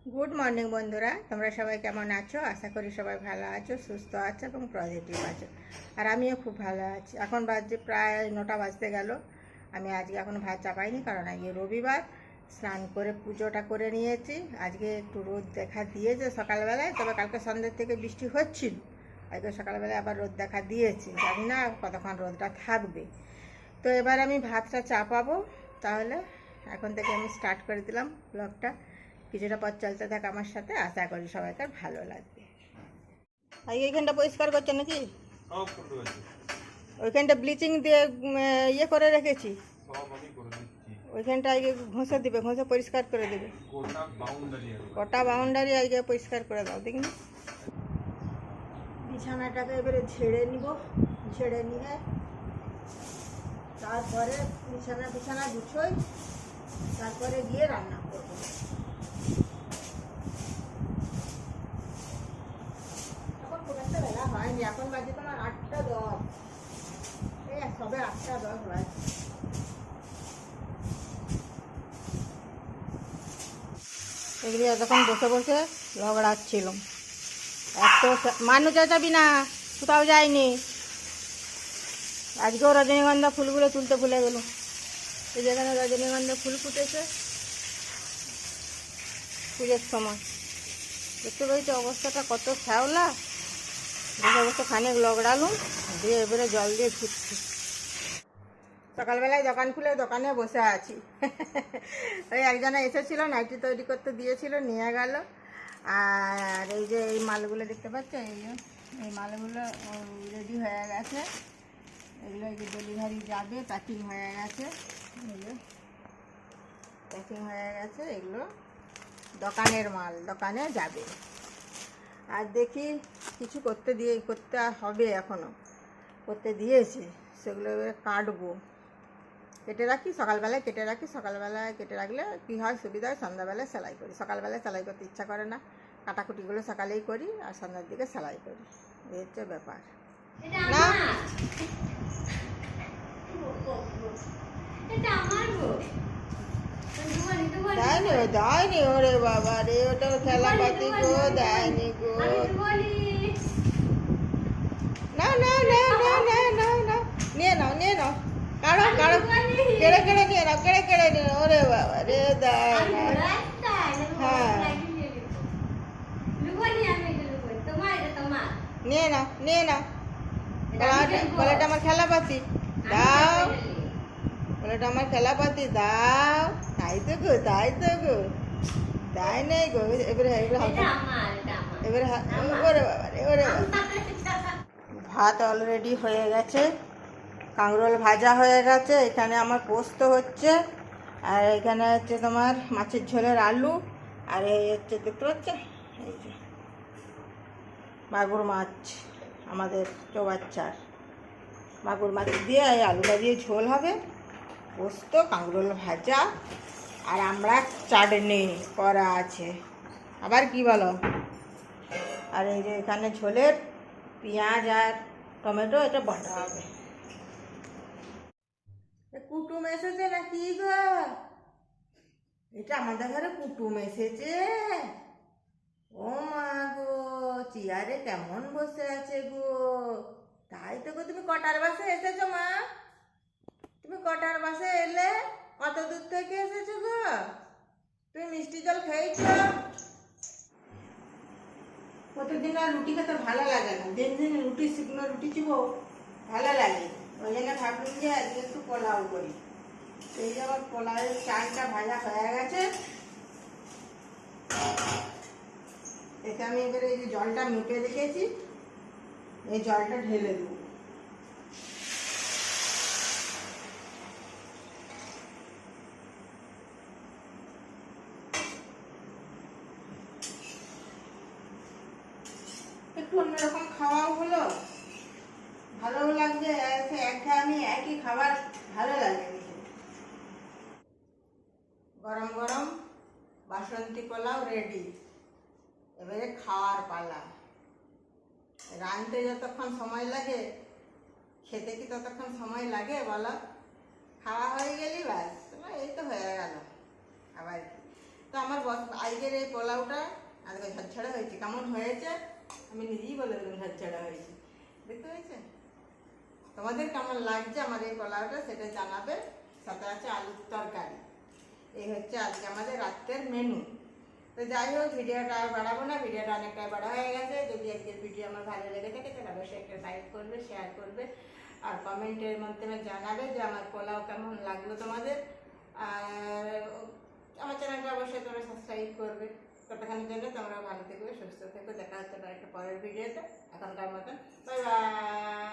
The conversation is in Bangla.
গুড মর্নিং বন্ধুরা, তোমরা সবাই কেমন আছো? আশা করি সবাই ভালো আছো, সুস্থ আছো এবং পজিটিভ আছো। আর আমিও খুব ভালো আছি। এখন বাজে প্রায় 9টা বাজতে গেল। আমি আজকে এখন ভাত চাপাইনি, কারণ আজকে রবিবার। স্নান করে পুজোটা করে নিয়েছি। আজকে একটু রোদ দেখা দিয়েছে সকালবেলায়, তবে কালকে সন্ধ্যের থেকে বৃষ্টি হচ্ছিল। আজকে সকালবেলায় আবার রোদ দেখা দিয়েছে, জানি না কতক্ষণ রোদটা থাকবে। তো এবার আমি ভাতটা চাপাবো। তাহলে এখন থেকে আমি স্টার্ট করে দিলাম ব্লগটা। কিছুটা পথ চলতে থাক আমার সাথে, আশা করি সবাইকার ভালো লাগবে। আর এইখানটা পরিষ্কার করছে নাকি? ওইখানটা ব্লিচিং দিয়ে ইয়ে করে রেখেছি। ওইখানটা আজকে ঘষে দিবে, ঘষে পরিষ্কার করে দেবে। গোটা বাউন্ডারি আজকে পরিষ্কার করে দাও দেখি। বিছানাটাকে এবারে ঝেড়ে নিব। ঝেড়ে নিয়ে তারপরে বিছানা গুছোই, তারপরে গিয়ে রান্না করবো। বেলা হয়নি, এখন বাজে তোমার 8টা 10। সবে 8টা 10 বাজে। এগুলি এতক্ষণ বসে বসে ঝগড়াচ্ছিলাম। এত মানুষ যাবি না, কোথাও যায়নি। আজকেও রজনীগন্ধা ফুলগুলো তুলতে ভুলে গেল। এই যেখানে রজনীগন্ধা ফুল ফুটেছে পুজোর সময়, দেখতে পেয়েছি অবস্থাটা কত শ্যাওলা। বসে বসে খানিক লগড়ালুম, দিয়ে এবারে জল দিয়ে ধুচ্ছি। সকালবেলায় দোকান খুলে দোকানে বসে আছি। ওই একজনে এসেছিল, নাইটি তৈরি করতে দিয়েছিল, নিয়ে গেল। আর এই যে এই মালগুলো দেখতে পাচ্ছ, এই মালগুলো রেডি হয়ে গেছে। এগুলো এই যে ডেলিভারি যাবে, প্যাকিং হয়ে গেছে। এগুলো প্যাকিং হয়ে গেছে, এগুলো দোকানের মাল, দোকানে যাবে। আর দেখি কিছু করতে হবে, এখনও করতে দিয়েছে। সেগুলো এবারে কাটবো, কেটে রাখি সকালবেলায়, সকালবেলায় কেটে রাখলে কী হয়, সুবিধা হয়। সন্ধ্যাবেলায় সেলাই করি, সকালবেলায় সেলাই করতে ইচ্ছা করে না। কাটাকুটিগুলো সকালেই করি আর সন্ধ্যার দিকে সেলাই করি, এই হচ্ছে ব্যাপার। না দেয়নি, ওরে বাবা রে, ওটা খেলাপাতি গো, দেয়নি গো। না না না না না না না, নিয়ে নাও কাড়ো কেড়ে নিয়ে নাও, কেড়ে নিয়ে নাও। ওরে বাবা রে, দেয় না। হ্যাঁ, নিয়ে নাও। বলেটা আমার খেলাপাতি দাও, বলেটা আমার খেলাপাতি দাও। তাই তো গো দেয় নেই গো। এবারে ওরে বাবা রে, ওরে বাবা। ভাত অলরেডি হয়ে গেছে, কাঁকরোল ভাজা হয়ে গেছে, এখানে আমার পোস্ত হচ্ছে, আর এখানে হচ্ছে তোমার মাছের ঝোলের আলু, আর এই হচ্ছে দেখতে পাচ্ছ এই যে মাগুর মাছ, আমাদের চৌবাচ্চার মাগুর মাছ দিয়ে এই আলুটা দিয়ে ঝোল হবে, পোস্ত, কাঁকরোল ভাজা, আর আমরা চাটনি করা আছে। আবার কি বলো? আর এই যে এখানে ঝোলের পেঁয়াজ আর টমেটো, এটা বাটা হবে। কুটুম এসেছে না কি গো? এটা আমাদের ঘরে কুটুম এসেছে। ও মা গো, চেয়ারে কেমন বসে আছে গো? তাই তো গো, তুমি কটার বাসে এসেছো মা? তুমি কটার বাসে এলে? কত দূর থেকে এসেছো গো? তুমি মিষ্টি জল খেয়েছো? প্রতিদিন আর রুটি খেতে ভালো লাগে না, দিন দিন রুটি শুকনো রুটি চিবো ভালো লাগে। ওই জন্য ভাবলাম যে আজকে একটু পোলাও করি। সেই জন্য পোলাওয়ের চালটা ভাজা হয়ে গেছে। এতে আমি এবারে এই যে জলটা মেপে রেখেছি, এই জলটা ঢেলে দেবো। একটু অন্যরকম খাওয়াও হলো, ভালোও লাগছে। আমি একই খাবার ভালো লাগে। গরম গরম বাসন্তী পোলাও রেডি, এবারে খাওয়ার পালা। রাঁধতে যতক্ষণ সময় লাগে, খেতে কি ততক্ষণ সময় লাগে বলো? খাওয়া হয়ে গেলি ব্যাস, এই তো হয়ে গেল। আবার তো আমার আজকের এই পোলাওটা আজকে ঝরঝরা হয়েছে, কেমন হয়েছে আমি নিজেই বলে দেবো, ঝরঝরা হয়েছে, দেখতে হয়েছে। তোমাদের কেমন লাগছে আমার এই পোলাওটা সেটা জানাবে। সাথে আছে আলুর তরকারি। এই হচ্ছে আজকে আমাদের রাত্রের মেনু। তো যাই হোক, ভিডিওটা আর বাড়াবো না, ভিডিওটা অনেকটাই বড় হয়ে গেছে। যদি আজকের ভিডিও আমার ভালো লেগে থাকে তাহলে অবশ্যই একটা লাইক করবে, শেয়ার করবে, আর কমেন্টের মাধ্যমে জানাবে যে আমার পোলাও কেমন লাগলো তোমাদের। আর আমার চ্যানেলটা অবশ্যই তোমরা সাবস্ক্রাইব করবে। ততক্ষণের জন্য তোমরা ভালো থেকো, সুস্থ থেকো। দেখা হচ্ছে একটা পরের ভিডিওতে। এখনকার মতন বাই বাই।